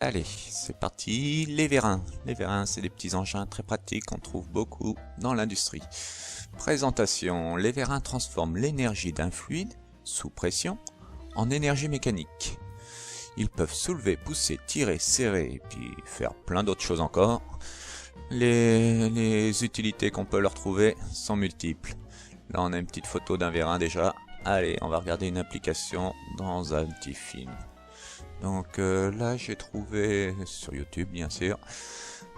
Allez, c'est parti, les vérins. Les vérins, c'est des petits engins très pratiques qu'on trouve beaucoup dans l'industrie. Présentation, les vérins transforment l'énergie d'un fluide, sous pression, en énergie mécanique. Ils peuvent soulever, pousser, tirer, serrer et puis faire plein d'autres choses encore. Les utilités qu'on peut leur trouver sont multiples. Là, on a une petite photo d'un vérin déjà. Allez, on va regarder une application dans un petit film. Donc là, j'ai trouvé sur YouTube, bien sûr,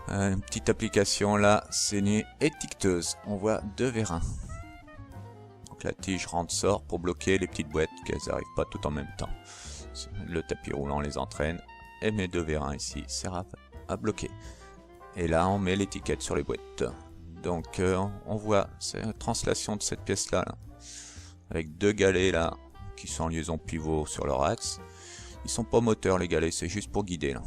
une petite application là, c'est une étiqueteuse. On voit deux vérins. Donc la tige rentre-sort pour bloquer les petites boîtes, qu'elles n'arrivent pas tout en même temps. Le tapis roulant les entraîne. Et mes deux vérins ici servent à bloquer. Et là, on met l'étiquette sur les boîtes. Donc on voit, c'est une translation de cette pièce-là, là, avec deux galets là, qui sont en liaison pivot sur leur axe. Ils sont pas moteurs les galets, c'est juste pour guider là.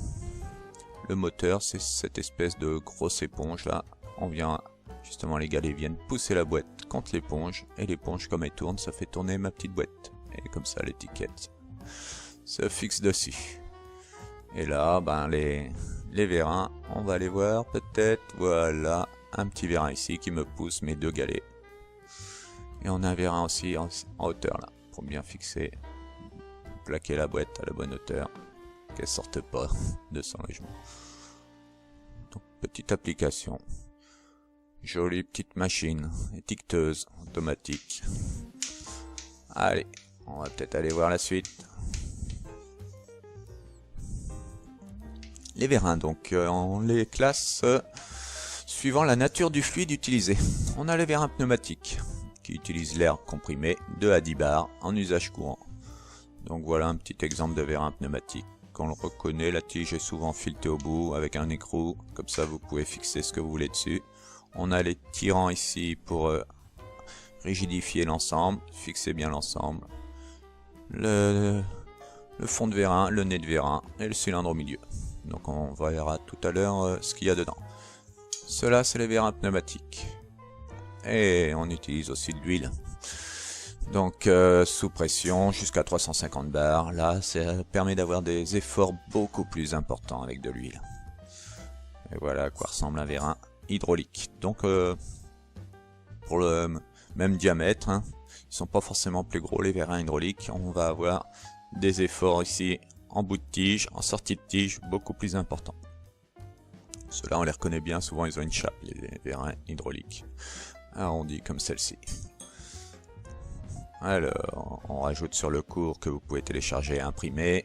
Le moteur, c'est cette espèce de grosse éponge là. On vient, justement les galets viennent pousser la boîte contre l'éponge. Et l'éponge comme elle tourne, ça fait tourner ma petite boîte. Et comme ça l'étiquette se fixe dessus. Et là, ben les vérins, on va les voir peut-être. Voilà, un petit vérin ici qui me pousse mes deux galets. Et on a un vérin aussi en hauteur là, pour bien fixer, plaquer la boîte à la bonne hauteur, qu'elle sorte pas de son logement. Donc petite application, jolie petite machine, étiqueteuse automatique. Allez, on va peut-être aller voir la suite. Les vérins, donc on les classe suivant la nature du fluide utilisé. On a les vérins pneumatiques qui utilisent l'air comprimé 2 à 10 bars en usage courant. Donc voilà un petit exemple de vérin pneumatique. Quand on le reconnaît, la tige est souvent filetée au bout avec un écrou, comme ça vous pouvez fixer ce que vous voulez dessus. On a les tirants ici pour rigidifier l'ensemble, fixer bien l'ensemble. Le fond de vérin, le nez de vérin et le cylindre au milieu. Donc on verra tout à l'heure ce qu'il y a dedans. Cela c'est les vérins pneumatiques. Et on utilise aussi de l'huile. Donc sous pression jusqu'à 350 bars. Là ça permet d'avoir des efforts beaucoup plus importants avec de l'huile. Et voilà à quoi ressemble un vérin hydraulique. Donc pour le même diamètre, hein, ils sont pas forcément plus gros les vérins hydrauliques. On va avoir des efforts ici en bout de tige, en sortie de tige, beaucoup plus importants. Ceux-là on les reconnaît bien, souvent ils ont une chape, les vérins hydrauliques, arrondis comme celle-ci. Alors, on rajoute sur le cours que vous pouvez télécharger et imprimer.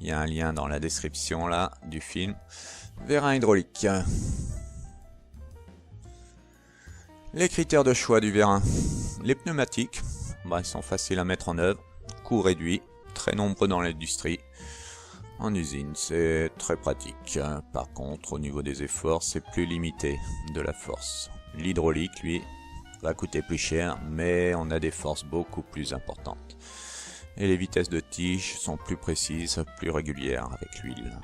Il y a un lien dans la description là du film. Vérin hydraulique. Les critères de choix du vérin. Les pneumatiques, ils sont faciles à mettre en œuvre, coût réduit, très nombreux dans l'industrie. En usine, c'est très pratique. Par contre, au niveau des efforts, c'est plus limité de la force. L'hydraulique, lui, va coûter plus cher, mais on a des forces beaucoup plus importantes. Et les vitesses de tige sont plus précises, plus régulières avec l'huile.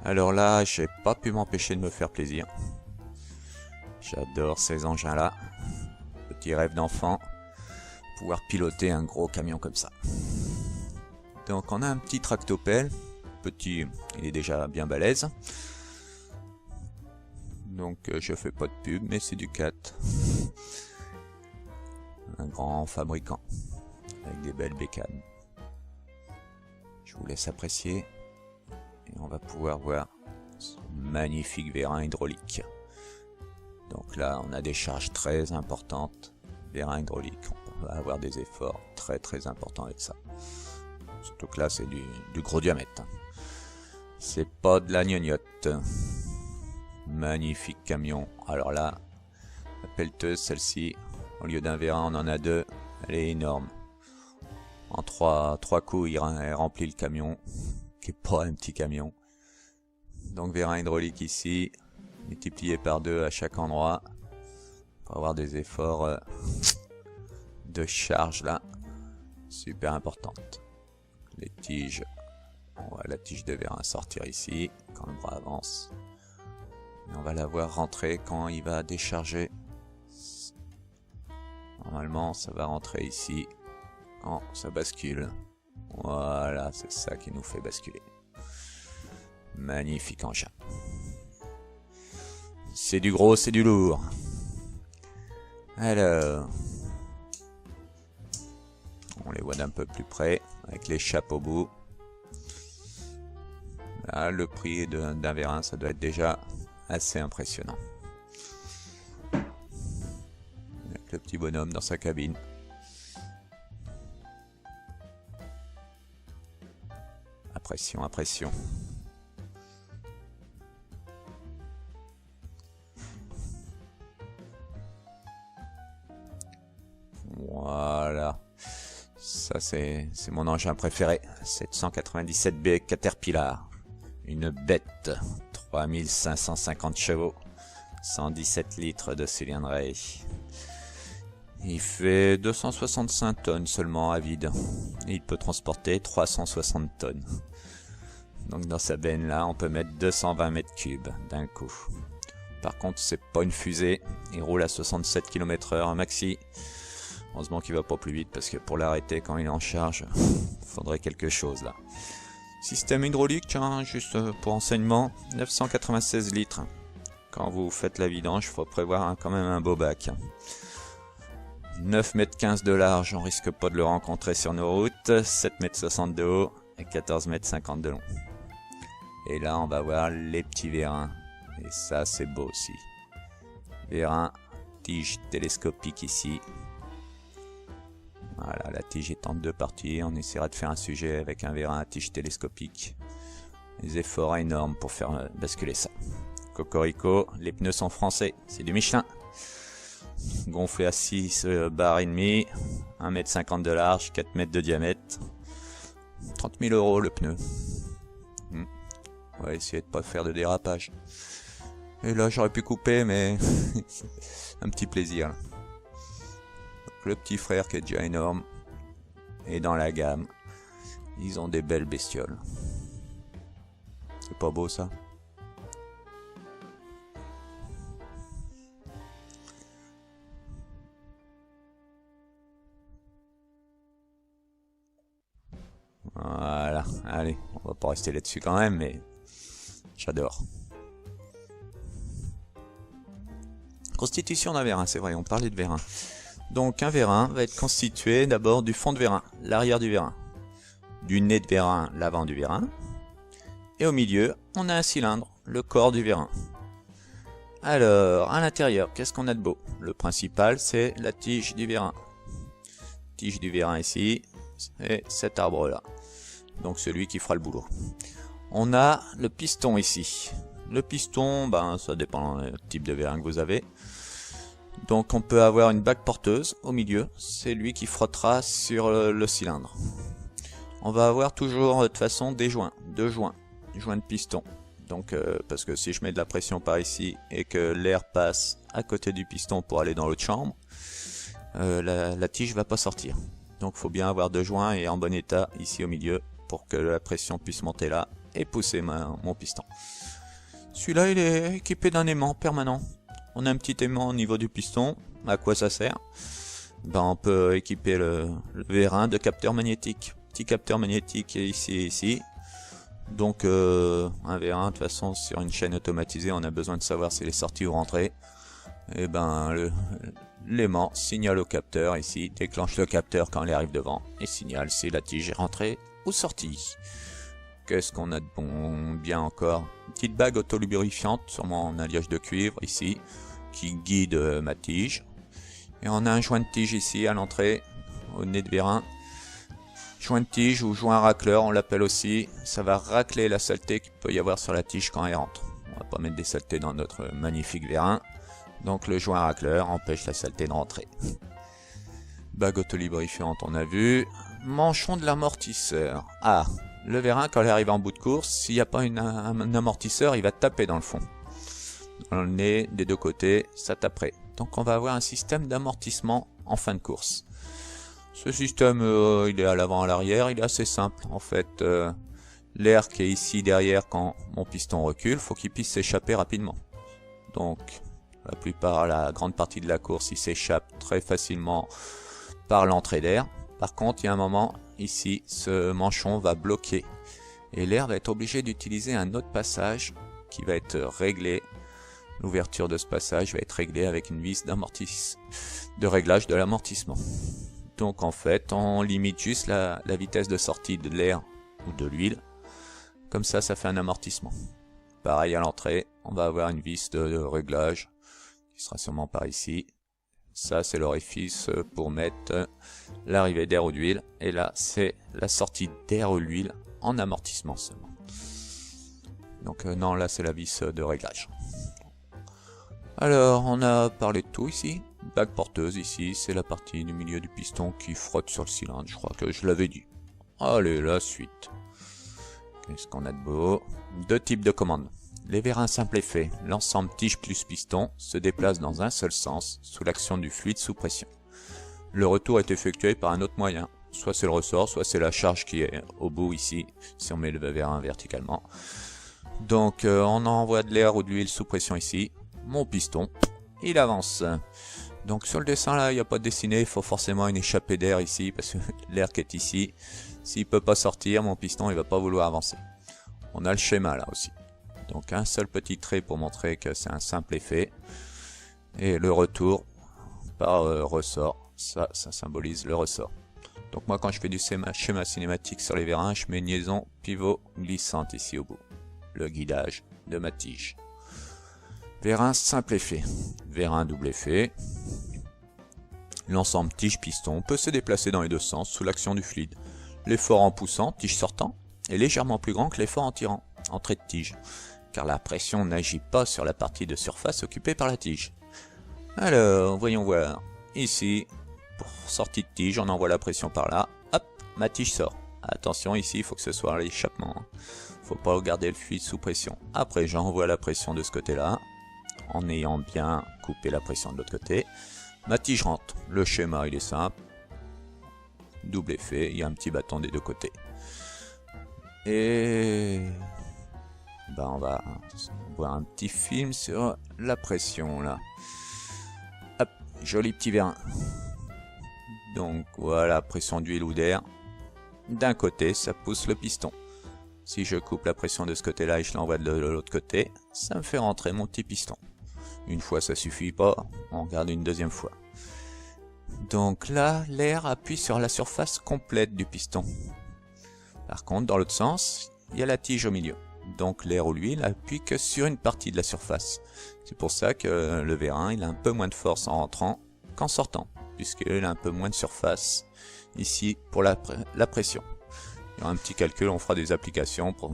Alors là, j'ai pas pu m'empêcher de me faire plaisir. J'adore ces engins-là. Petit rêve d'enfant, pouvoir piloter un gros camion comme ça. Donc on a un petit tractopelle, petit, il est déjà bien balèze. Donc je fais pas de pub, mais c'est Ducat. Un grand fabricant, avec des belles bécanes. Je vous laisse apprécier, et on va pouvoir voir ce magnifique vérin hydraulique. Donc là on a des charges très importantes, vérin hydraulique, on va avoir des efforts très très importants avec ça. Surtout que là c'est du gros diamètre. C'est pas de la gnognotte. Magnifique camion. Alors là, la pelleteuse, celle-ci, au lieu d'un vérin on en a deux. Elle est énorme. En trois coups il remplit le camion, qui est pas un petit camion. Donc vérin hydraulique ici, multiplié par 2 à chaque endroit, pour avoir des efforts de charge là, super importantes. Les tiges, on voit la tige de vérin sortir ici quand le bras avance. Et on va la voir rentrer quand il va décharger. Normalement ça va rentrer ici quand ça bascule. Voilà, c'est ça qui nous fait basculer. Magnifique engin. C'est du gros, c'est du lourd. Alors, on les voit d'un peu plus près, avec les chapeaux au bout. Là, le prix d'un vérin, ça doit être déjà assez impressionnant. Avec le petit bonhomme dans sa cabine. À pression. Voilà. Ça, c'est mon engin préféré. 797B Caterpillar. Une bête. 3550 chevaux. 117 litres de cylindrée. Il fait 265 tonnes seulement à vide. Et il peut transporter 360 tonnes. Donc dans sa benne là, on peut mettre 220 mètres cubes d'un coup. Par contre, c'est pas une fusée. Il roule à 67 km/h maxi. Heureusement qu'il va pas plus vite parce que pour l'arrêter quand il est en charge, il faudrait quelque chose là. Système hydraulique, hein, juste pour enseignement, 996 litres. Quand vous faites la vidange, il faut prévoir quand même un beau bac. 9,15 m de large, on risque pas de le rencontrer sur nos routes. 7,60 m de haut et 14,50 m de long. Et là, on va voir les petits vérins. Et ça, c'est beau aussi. Vérin, tige télescopique ici. Voilà, la tige est en deux parties. On essaiera de faire un sujet avec un vérin à tige télescopique. Des efforts énormes pour faire basculer ça. Cocorico, les pneus sont français, c'est du Michelin. Gonflé à 6 barres et demi, 1,50 m de large, 4 m de diamètre. 30 000 € le pneu. On va essayer de pas faire de dérapage. Et là j'aurais pu couper, mais un petit plaisir. Donc, le petit frère qui est déjà énorme est dans la gamme. Ils ont des belles bestioles. C'est pas beau ça? Voilà, allez, on va pas rester là-dessus quand même, mais j'adore. Constitution d'un vérin, c'est vrai, on parlait de vérin. Donc un vérin va être constitué d'abord du fond de vérin, l'arrière du vérin, du nez de vérin, l'avant du vérin, et au milieu, on a un cylindre, le corps du vérin. Alors, à l'intérieur, qu'est-ce qu'on a de beau? Le principal, c'est la tige du vérin. Tige du vérin ici, et cet arbre-là. Donc celui qui fera le boulot. On a le piston ici. Le piston, ben ça dépend du type de vérin que vous avez. Donc on peut avoir une bague porteuse au milieu. C'est lui qui frottera sur le cylindre. On va avoir toujours de toute façon des joints, deux joints de piston. Donc parce que si je mets de la pression par ici et que l'air passe à côté du piston pour aller dans l'autre chambre, la tige va pas sortir. Donc il faut bien avoir deux joints et en bon état ici au milieu pour que la pression puisse monter là et pousser mon piston. Celui-là il est équipé d'un aimant permanent. On a un petit aimant au niveau du piston. À quoi ça sert? Ben, on peut équiper le vérin de capteur magnétique. Petit capteur magnétique ici et ici. Donc un vérin de toute façon sur une chaîne automatisée on a besoin de savoir s'il est sorti ou rentré. Et ben l'aimant signale au capteur ici, déclenche le capteur quand il arrive devant et signale si la tige est rentrée ou sortie. Qu'est-ce qu'on a de bon bien encore? Une petite bague autolubrifiante sur mon alliage de cuivre ici qui guide ma tige. Et on a un joint de tige ici à l'entrée au nez de vérin. Joint de tige ou joint racleur on l'appelle aussi. Ça va racler la saleté qu'il peut y avoir sur la tige quand elle rentre. On va pas mettre des saletés dans notre magnifique vérin. Donc le joint racleur empêche la saleté de rentrer. Bague autolubrifiante on a vu. Manchon de l'amortisseur. Ah, le vérin quand il arrive en bout de course, s'il n'y a pas un amortisseur, il va taper dans le fond. Dans le nez, des deux côtés, ça taperait. Donc on va avoir un système d'amortissement en fin de course. Ce système, il est à l'avant, à l'arrière, il est assez simple. En fait, l'air qui est ici derrière quand mon piston recule, faut qu'il puisse s'échapper rapidement. Donc la grande partie de la course, il s'échappe très facilement par l'entrée d'air. Par contre, il y a un moment, ici, ce manchon va bloquer Et l'air va être obligé d'utiliser un autre passage qui va être réglé. L'ouverture de ce passage va être réglée avec une vis de réglage de l'amortissement. Donc en fait, on limite juste la vitesse de sortie de l'air ou de l'huile. Comme ça fait un amortissement. Pareil à l'entrée, on va avoir une vis de réglage qui sera sûrement par ici. Ça, c'est l'orifice pour mettre l'arrivée d'air ou d'huile. Et là, c'est la sortie d'air ou d'huile en amortissement seulement. Donc non, là, c'est la vis de réglage. Alors, on a parlé de tout ici. Bague porteuse ici, c'est la partie du milieu du piston qui frotte sur le cylindre. Je crois que je l'avais dit. Allez, la suite. Qu'est-ce qu'on a de beau? Deux types de commandes. Les vérins simple effet, l'ensemble tige plus piston, se déplace dans un seul sens, sous l'action du fluide sous pression. Le retour est effectué par un autre moyen, soit c'est le ressort, soit c'est la charge qui est au bout ici, si on met le vérin verticalement. Donc on envoie de l'air ou de l'huile sous pression ici, mon piston, il avance. Donc sur le dessin là, il n'y a pas de dessiné, il faut forcément une échappée d'air ici, parce que l'air qui est ici, s'il peut pas sortir, mon piston il va pas vouloir avancer. On a le schéma là aussi. Donc un seul petit trait pour montrer que c'est un simple effet. Et le retour par ressort, ça symbolise le ressort. Donc moi quand je fais du schéma cinématique sur les vérins, je mets une liaison pivot glissante ici au bout. Le guidage de ma tige. Vérin simple effet. Vérin double effet. L'ensemble tige-piston peut se déplacer dans les deux sens sous l'action du fluide. L'effort en poussant, tige sortant, est légèrement plus grand que l'effort en tirant, entrée de tige, car la pression n'agit pas sur la partie de surface occupée par la tige. Alors, voyons voir. Ici, pour sortie de tige, on envoie la pression par là. Hop, ma tige sort. Attention, ici, il faut que ce soit l'échappement. Faut pas garder le fluide sous pression. Après, j'envoie la pression de ce côté-là, en ayant bien coupé la pression de l'autre côté. Ma tige rentre. Le schéma, il est simple. Double effet, il y a un petit bâton des deux côtés. Et ben on va voir un petit film sur la pression là. Hop, joli petit vérin. Donc voilà, pression d'huile ou d'air. D'un côté, ça pousse le piston. Si je coupe la pression de ce côté-là et je l'envoie de l'autre côté, ça me fait rentrer mon petit piston. Une fois ça suffit pas, on regarde une deuxième fois. Donc là, l'air appuie sur la surface complète du piston. Par contre, dans l'autre sens, il y a la tige au milieu. Donc l'air ou l'huile appuie que sur une partie de la surface. C'est pour ça que le vérin il a un peu moins de force en rentrant qu'en sortant, puisqu'il a un peu moins de surface ici pour la pression. Il y aura un petit calcul, on fera des applications pour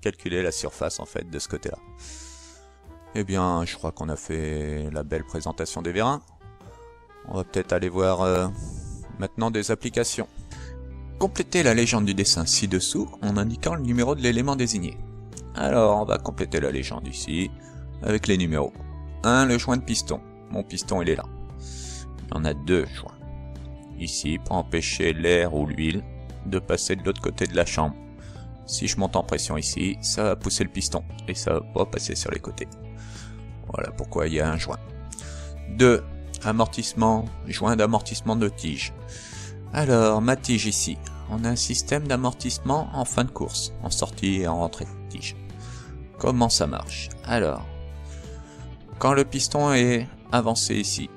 calculer la surface en fait de ce côté-là. Eh bien, je crois qu'on a fait la belle présentation des vérins. On va peut-être aller voir maintenant des applications. Complétez la légende du dessin ci-dessous en indiquant le numéro de l'élément désigné. Alors, on va compléter la légende ici avec les numéros. 1, le joint de piston. Mon piston, il est là. Il y en a 2 joints. Ici, pour empêcher l'air ou l'huile de passer de l'autre côté de la chambre. Si je monte en pression ici, ça va pousser le piston et ça va pas passer sur les côtés. Voilà pourquoi il y a un joint. 2, amortissement, joint d'amortissement de tige. Alors, ma tige ici, on a un système d'amortissement en fin de course, en sortie et en rentrée de tige. Comment ça marche? Alors, quand le piston est avancé ici,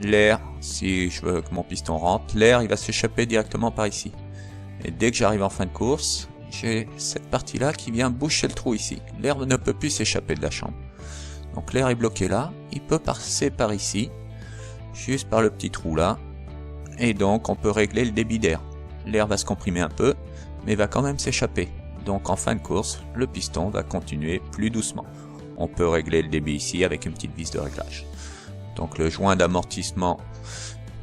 l'air, si je veux que mon piston rentre, l'air il va s'échapper directement par ici. Et dès que j'arrive en fin de course, j'ai cette partie-là qui vient boucher le trou ici. L'air ne peut plus s'échapper de la chambre. Donc l'air est bloqué là, il peut passer par ici, juste par le petit trou là. Et donc on peut régler le débit d'air. L'air va se comprimer un peu, mais va quand même s'échapper. Donc en fin de course, le piston va continuer plus doucement. On peut régler le débit ici avec une petite vis de réglage. Donc le joint d'amortissement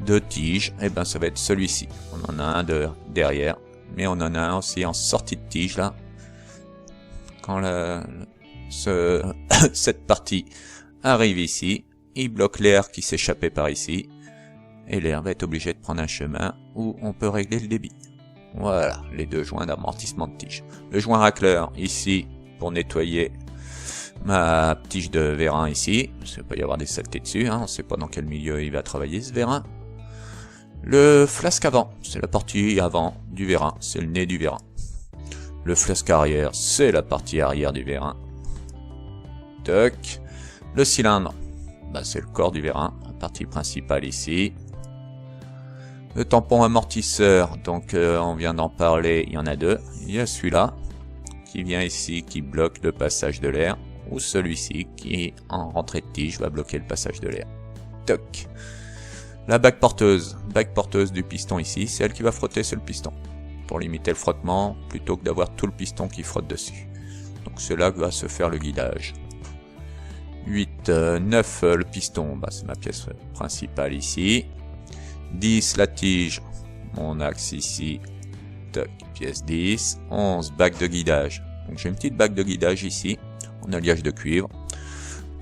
de tige, eh ben ça va être celui-ci. On en a un derrière, mais on en a un aussi en sortie de tige là. Quand cette partie arrive ici, il bloque l'air qui s'échappait par ici. Et l'air va être obligé de prendre un chemin où on peut régler le débit. Voilà, les deux joints d'amortissement de tige. Le joint racleur, ici, pour nettoyer ma tige de vérin ici. Il ne peut pas y avoir des saletés dessus, hein. On ne sait pas dans quel milieu il va travailler ce vérin. Le flasque avant, c'est la partie avant du vérin, c'est le nez du vérin. Le flasque arrière, c'est la partie arrière du vérin. Toc. Le cylindre, bah, c'est le corps du vérin, la partie principale ici. Le tampon amortisseur, donc on vient d'en parler, il y en a deux. Il y a celui-là, qui vient ici, qui bloque le passage de l'air, ou celui-ci, qui en rentrée de tige va bloquer le passage de l'air. Toc. La bague porteuse du piston ici, c'est elle qui va frotter sur le piston, pour limiter le frottement, plutôt que d'avoir tout le piston qui frotte dessus. Donc c'est là que va se faire le guidage. 8, 9 le piston, bah, c'est ma pièce principale ici. 10 la tige, mon axe ici, toc, pièce 10. 11 bague de guidage, donc j'ai une petite bague de guidage ici, en alliage de cuivre,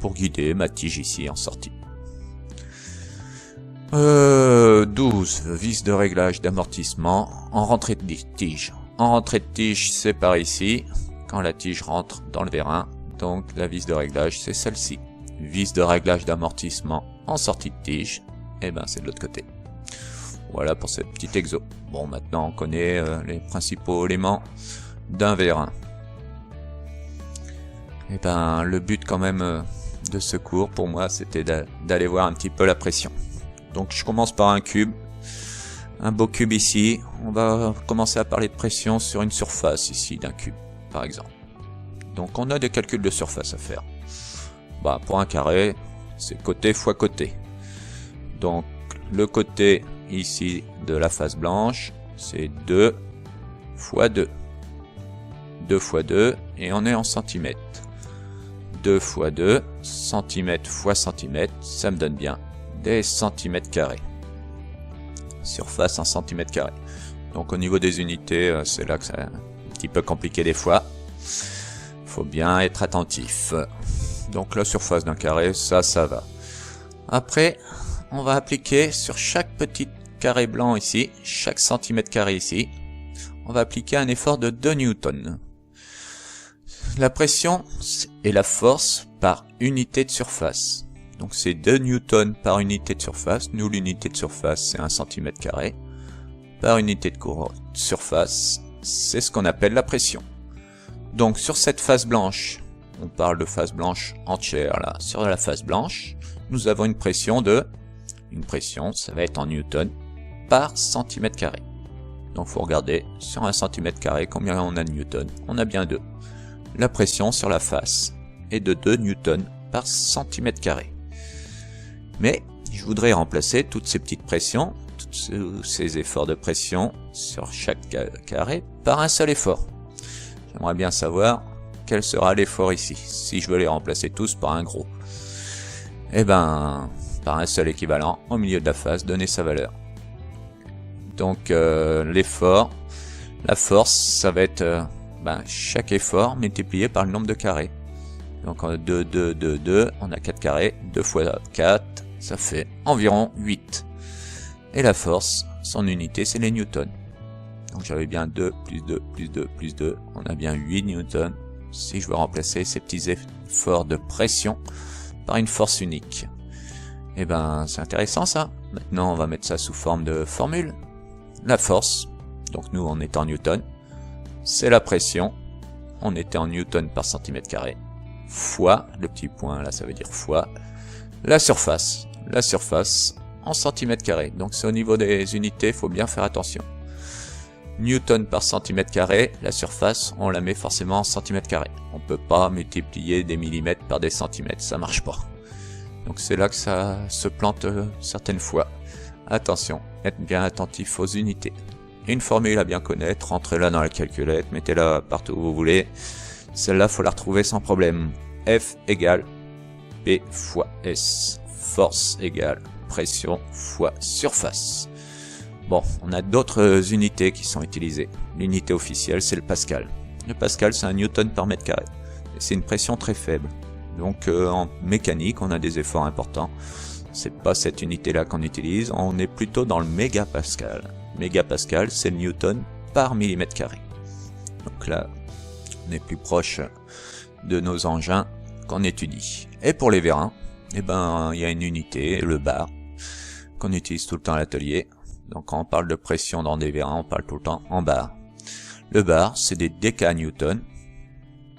pour guider ma tige ici en sortie. 12 vis de réglage d'amortissement en rentrée de tige. En rentrée de tige, c'est par ici, quand la tige rentre dans le vérin, donc la vis de réglage c'est celle-ci. Vis de réglage d'amortissement en sortie de tige, et ben c'est de l'autre côté. Voilà pour ce petit exo. Bon, maintenant on connaît les principaux éléments d'un vérin. Et ben le but quand même de ce cours pour moi c'était d'aller voir un petit peu la pression. Donc je commence par un cube, un beau cube ici. On va commencer à parler de pression sur une surface ici d'un cube par exemple. Donc on a des calculs de surface à faire. Bah, pour un carré, c'est côté fois côté. Donc le côté ici de la face blanche, c'est 2 fois 2. 2 fois 2, et on est en centimètres. 2 fois 2, centimètres fois centimètres, ça me donne bien des centimètres carrés. Surface en centimètres carrés. Donc au niveau des unités, c'est là que c'est un petit peu compliqué des fois. Faut bien être attentif. Donc la surface d'un carré, ça va. Après, on va appliquer sur chaque petit carré blanc ici, chaque centimètre carré ici, on va appliquer un effort de 2 newtons. La pression est la force par unité de surface. Donc c'est 2 newtons par unité de surface. Nous, l'unité de surface, c'est 1 cm carré. Par unité de surface, c'est ce qu'on appelle la pression. Donc sur cette face blanche, on parle de face blanche entière là, sur la face blanche, nous avons une pression, ça va être en newton par centimètre carré. Donc faut regarder sur 1 cm carré combien on a de newton. On a bien 2. La pression sur la face est de 2 newtons par centimètre carré. Mais je voudrais remplacer toutes ces petites pressions, tous ces efforts de pression sur chaque carré par un seul effort. J'aimerais bien savoir quel sera l'effort ici, si je veux les remplacer tous par un gros. Et ben, par un seul équivalent au milieu de la face, donner sa valeur. Donc l'effort, la force, ça va être chaque effort multiplié par le nombre de carrés. Donc 2, 2, 2, 2, on a 4 carrés, 2 fois 4, ça fait environ 8. Et la force, son unité, c'est les newtons. Donc j'avais bien 2, plus 2, plus 2, plus 2, on a bien 8 newtons. Si je veux remplacer ces petits efforts de pression par une force unique. Et ben c'est intéressant ça. Maintenant on va mettre ça sous forme de formule. La force, donc nous on est en newton, c'est la pression, on était en newton par centimètre carré, fois, le petit point là ça veut dire fois, la surface en centimètres carrés. Donc c'est au niveau des unités, faut bien faire attention. Newton par centimètre carré, la surface, on la met forcément en centimètres carrés. On peut pas multiplier des millimètres par des centimètres, ça marche pas. Donc c'est là que ça se plante certaines fois. Attention, être bien attentif aux unités. Une formule à bien connaître, rentrez-la dans la calculette, mettez-la partout où vous voulez. Celle-là, faut la retrouver sans problème. F égale P fois S. Force égale pression fois surface. Bon, on a d'autres unités qui sont utilisées. L'unité officielle, c'est le pascal. Le pascal, c'est un newton par mètre carré. Et c'est une pression très faible. Donc en mécanique, on a des efforts importants. C'est pas cette unité-là qu'on utilise. On est plutôt dans le mégapascal. Mégapascal, c'est le newton par millimètre carré. Donc là, on est plus proche de nos engins qu'on étudie. Et pour les vérins, eh ben, il y a une unité, le bar, qu'on utilise tout le temps à l'atelier. Donc quand on parle de pression dans des vérins, on parle tout le temps en bar. Le bar, c'est des décanewtons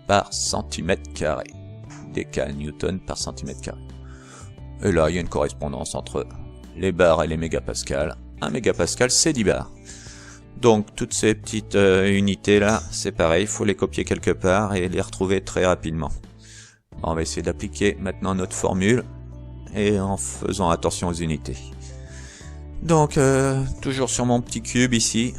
par centimètre carré. Décanewtons par centimètre carré. Et là, il y a une correspondance entre les bars et les mégapascals. 1 mégapascal, c'est 10 bars. Donc, toutes ces petites unités là, c'est pareil, il faut les copier quelque part et les retrouver très rapidement. On va essayer d'appliquer maintenant notre formule, et en faisant attention aux unités. Donc, toujours sur mon petit cube ici,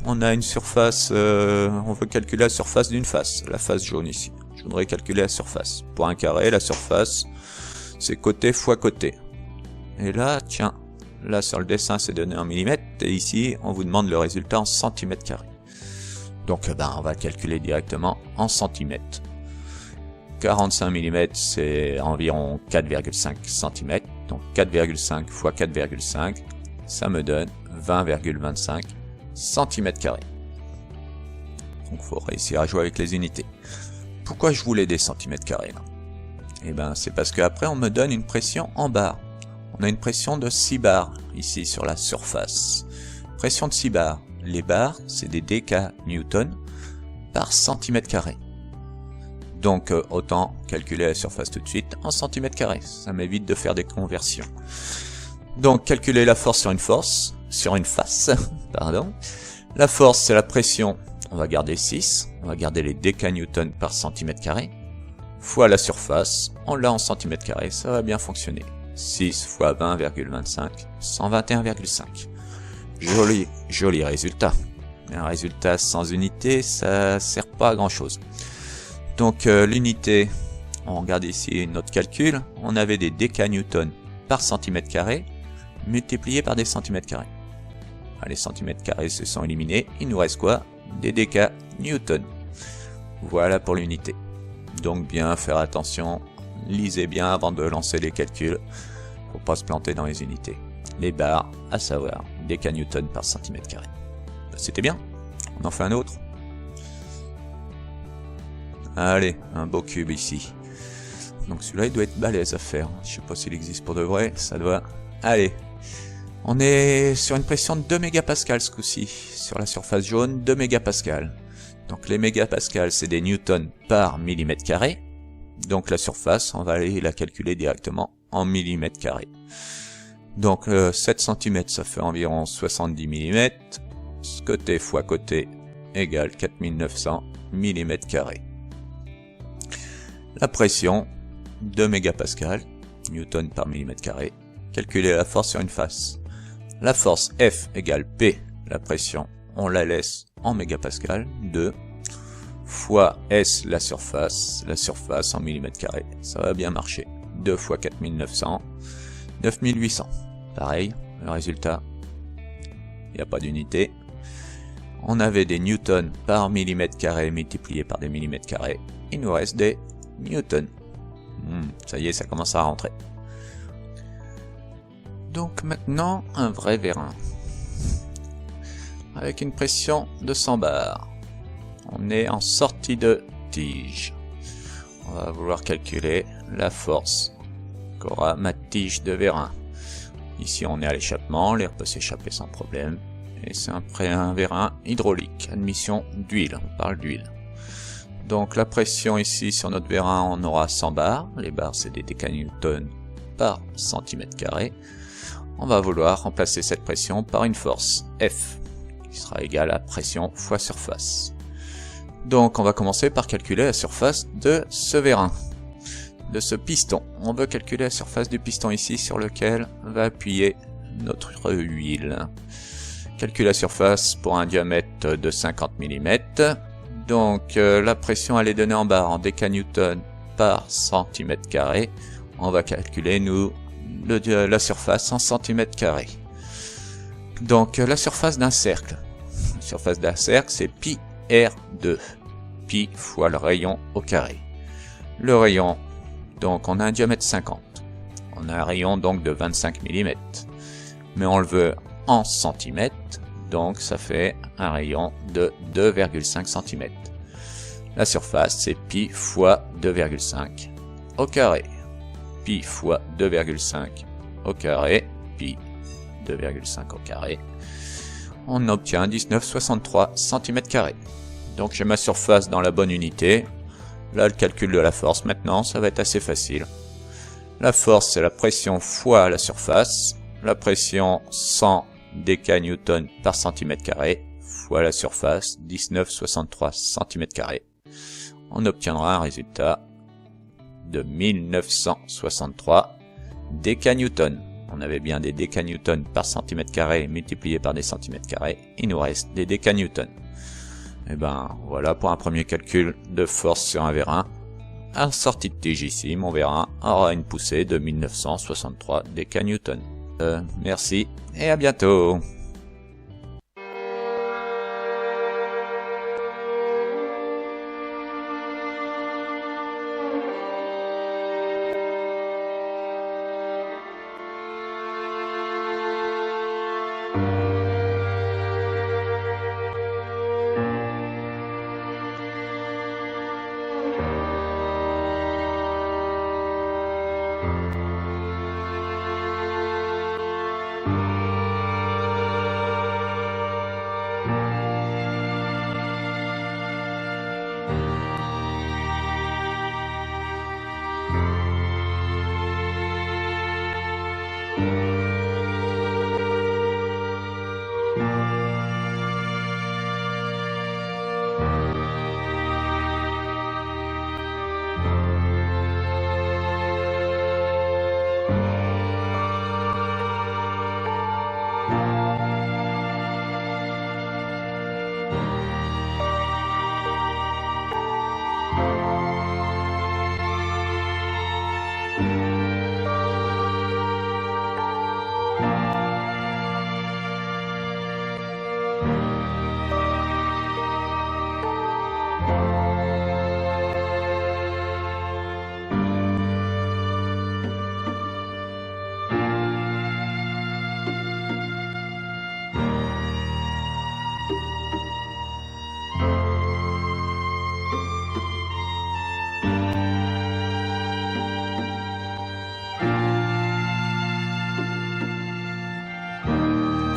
on a une surface, on veut calculer la surface d'une face, la face jaune ici. Je voudrais calculer la surface. Pour un carré, la surface, c'est côté fois côté. Et là, tiens, là sur le dessin c'est donné en millimètres, et ici on vous demande le résultat en centimètres carrés. Donc on va calculer directement en centimètres. 45 mm c'est environ 4,5 cm, donc 4,5 fois 4,5, ça me donne 20,25 cm². Donc il faut réussir à jouer avec les unités. Pourquoi je voulais des centimètres carrés là? Eh ben c'est parce qu'après on me donne une pression en bar. On a une pression de 6 bars ici sur la surface. Pression de 6 bars. Les bars, c'est des décanewtons par centimètre carré. Donc autant calculer la surface tout de suite en centimètres carrés. Ça m'évite de faire des conversions. Donc calculer la force sur une face, pardon. La force, c'est la pression. On va garder 6. On va garder les décanewtons par centimètre carré. Fois la surface. On l'a en centimètres carrés. Ça va bien fonctionner. 6 fois 20,25, 121,5. Joli résultat. Mais un résultat sans unité, ça sert pas à grand chose. Donc l'unité, on regarde ici notre calcul, on avait des décanewtons par centimètre carré, multipliés par des centimètres carrés. Les centimètres carrés se sont éliminés, il nous reste quoi? Des décanewtons. Voilà pour l'unité. Donc bien faire attention, lisez bien avant de lancer les calculs, pour pas se planter dans les unités. Les bars, à savoir, décanewtons par centimètre carré. C'était bien, on en fait un autre. Allez, un beau cube ici. Donc celui-là il doit être balèze à faire. Je sais pas s'il existe pour de vrai, ça doit. Allez, on est sur une pression de 2 mégapascales ce coup-ci. Sur la surface jaune, 2 mégapascales. Donc les mégapascales c'est des newtons par millimètre carré. Donc la surface, on va aller la calculer directement en millimètres carrés. Donc 7 cm ça fait environ 70 mm. Côté fois côté égale 4900 mm². La pression, 2 mégapascales, newton par millimètre carré. Calculer la force sur une face. La force F égale P, la pression, on la laisse en mégapascales, 2, fois S la surface en millimètres carrés. Ça va bien marcher. 2 fois 4900, 9800. Pareil, le résultat, il n'y a pas d'unité. On avait des newtons par millimètre carré multipliés par des millimètres carrés. Il nous reste des newtons. Ça y est, ça commence à rentrer. Donc maintenant, un vrai vérin. Avec une pression de 100 bars. On est en sortie de tige. On va vouloir calculer la force qu'aura ma tige de vérin. Ici on est à l'échappement, l'air peut s'échapper sans problème. Et c'est un vérin hydraulique, admission d'huile, on parle d'huile. Donc la pression ici sur notre vérin, on aura 100 bars. Les bars c'est des décanewtons par centimètre carré. On va vouloir remplacer cette pression par une force F, qui sera égale à pression fois surface. Donc on va commencer par calculer la surface de ce vérin, de ce piston. On veut calculer la surface du piston ici sur lequel va appuyer notre huile. Calcule la surface pour un diamètre de 50 mm. Donc la pression elle est donnée en bar, en décanewtons par centimètre carré. On va calculer nous la surface en centimètres carrés. Donc la surface d'un cercle. La surface d'un cercle c'est pi R2. Pi fois le rayon au carré. Le rayon, donc on a un diamètre 50. On a un rayon donc de 25 mm. Mais on le veut en centimètres, donc ça fait un rayon de 2,5 cm. La surface c'est pi fois 2,5 au carré. Pi fois 2,5 au carré, pi 2,5 au carré. On obtient 19,63 cm². Donc j'ai ma surface dans la bonne unité. Là, le calcul de la force, maintenant, ça va être assez facile. La force, c'est la pression fois la surface. La pression 100 décanewtons par centimètre carré fois la surface 19,63 cm². On obtiendra un résultat de 1963 décanewtons. On avait bien des décanewtons par centimètre carré multiplié par des centimètres carrés. Il nous reste des décanewtons. Et ben voilà pour un premier calcul de force sur un vérin. À la sortie de TJC, mon vérin aura une poussée de 1963 décanewtons. Merci et à bientôt.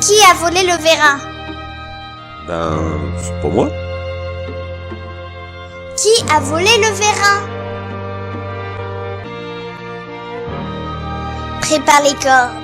Qui a volé le vérin? Ben, c'est pas moi. Qui a volé le vérin? Prépare les cordes.